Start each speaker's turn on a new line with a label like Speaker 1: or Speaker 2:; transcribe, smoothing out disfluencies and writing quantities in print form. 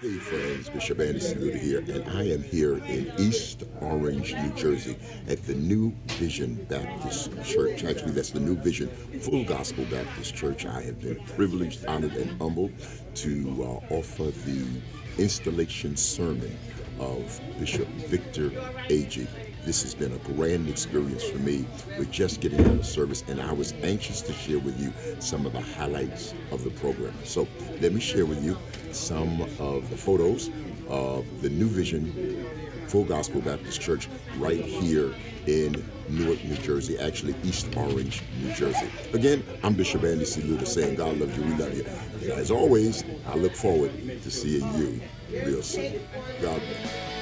Speaker 1: Hey friends, Bishop Anderson Lewter here, and I am here in East Orange, New Jersey at the New Vision Baptist Church. Actually, that's the New Vision Full Gospel Baptist Church. I have been privileged, honored, and humbled to offer the installation sermon of Bishop Victor Agee. This has been a grand experience for me. We're just getting out of service, and I was anxious to share with you some of the highlights of the program. So let me share with you some of the photos of the New Vision Full Gospel Baptist Church right here in Newark, New Jersey, actually East Orange, New Jersey. Again, I'm Bishop Andy C. Lewter saying God loves you, we love you. And as always, I look forward to seeing you real soon. God bless.